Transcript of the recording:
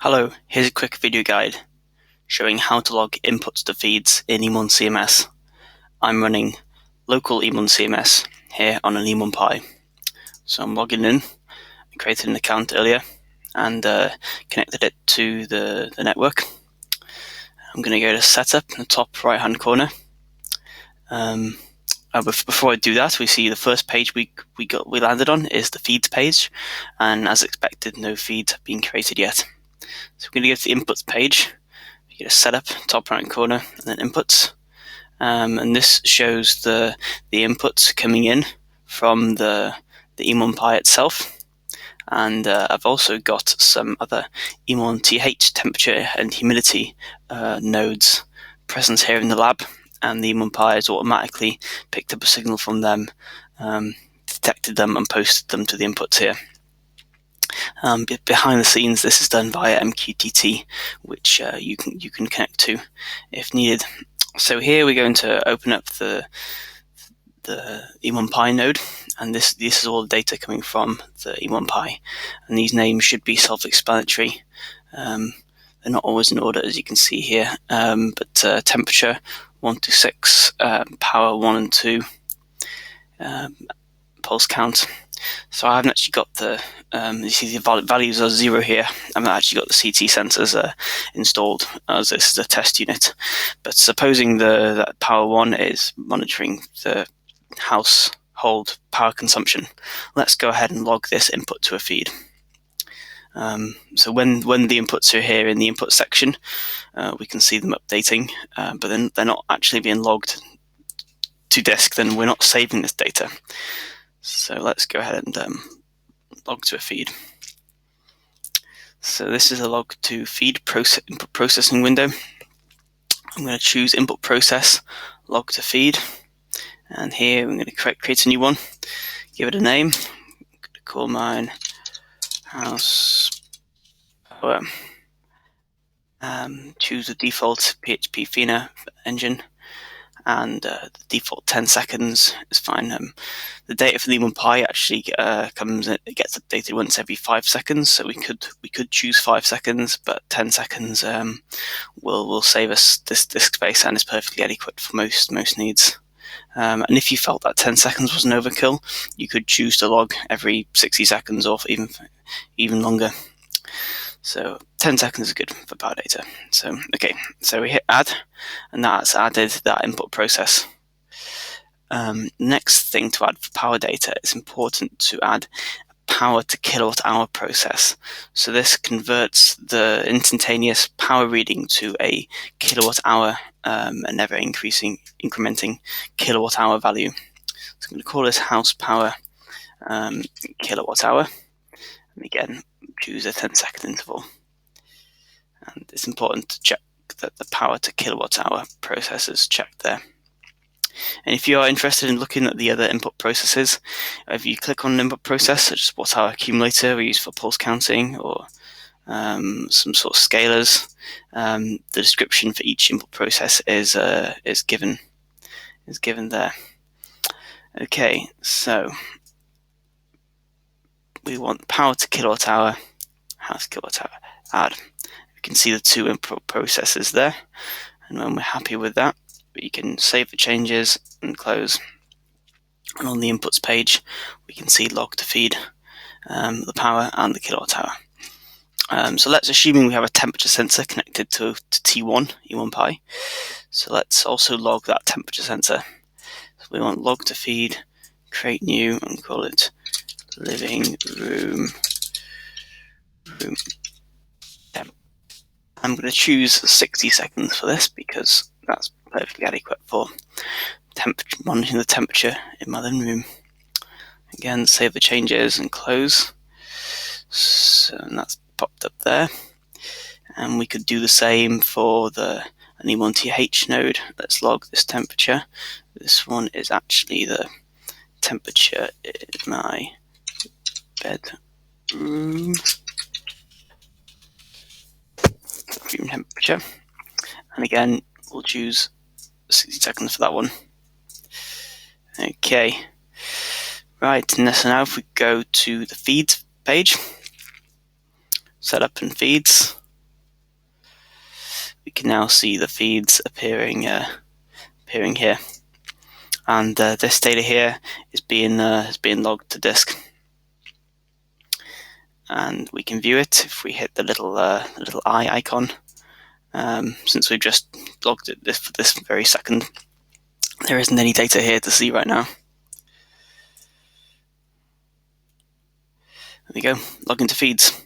Hello, here's a quick video guide showing how to log inputs to feeds in emonCms. I'm running local emonCms here on an emonPi. So I'm logging in, I created an account earlier and connected it to the network. I'm going to go to setup in the top right hand corner. Before I do that, we see the first page we landed on is the feeds page, and as expected, no feeds have been created yet. So we're going to go to the inputs page. You get a setup, top right corner, and then inputs. And this shows the inputs coming in from the emonPi itself. And I've also got some other emonTh temperature and humidity nodes present here in the lab, and the emonPi has automatically picked up a signal from them, detected them, and posted them to the inputs here. Behind the scenes, this is done via MQTT, which you can connect to if needed. So here we're going to open up the emonPi node, and this is all the data coming from the emonPi, and these names should be self-explanatory. They're not always in order, as you can see here, but temperature 1 to 6, power 1 and 2, pulse count. So I haven't actually got the, you see the values are 0 here. I haven't actually got the CT sensors installed, as this is a test unit. But supposing that power 1 is monitoring the household power consumption, let's go ahead and log this input to a feed. So when the inputs are here in the input section, we can see them updating, but then they're not actually being logged to disk, then we're not saving this data. So let's go ahead and log to a feed. So this is a log to feed input processing window. I'm going to choose input process, log to feed, and here I'm going to create a new one, give it a name. I'm going to call mine house power. Choose the default PHP Fina engine, and the default 10 seconds is fine. The data for the emonPi actually gets updated once every 5 seconds, so we could choose 5 seconds, but 10 seconds will save us this disk space and is perfectly adequate for most needs. And if you felt that 10 seconds was an overkill, you could choose to log every 60 seconds or even longer. So 10 seconds is good for power data. So okay, so we hit add, and that's added that input process. Next thing to add for power data, it's important to add a power to kilowatt hour process. So this converts the instantaneous power reading to a kilowatt hour, an ever incrementing kilowatt hour value. So I'm going to call this house power kilowatt hour, and again choose a 10-second interval. And it's important to check that the power to kilowatt hour process is checked there. And if you are interested in looking at the other input processes, if you click on an input process such as watt-hour accumulator we use for pulse counting, or some sort of scalars, the description for each input process is given there. Okay, so we want power to kilowatt hour, house kilowatt hour, add. You can see the two input processes there, and when we're happy with that, we can save the changes and close. And on the inputs page, we can see log to feed, the power and the kilowatt hour. So let's assuming we have a temperature sensor connected to T1 emonPi. So let's also log that temperature sensor. So we want log to feed, create new, and call it living room temp. I'm going to choose 60 seconds for this because that's perfectly adequate for monitoring the temperature in my living room. Again, save the changes and close. So that's popped up there. And we could do the same for an emonTh node. Let's log this temperature. This one is actually the temperature in my bedroom. Room temperature. And again, we'll choose 60 seconds for that one. Okay. Right, and so now if we go to the feeds page, setup and feeds, we can now see the feeds appearing here, and this data here is being logged to disk, and we can view it if we hit the little eye icon. Since we've just logged it for this very second, there isn't any data here to see right now. There we go, log into feeds.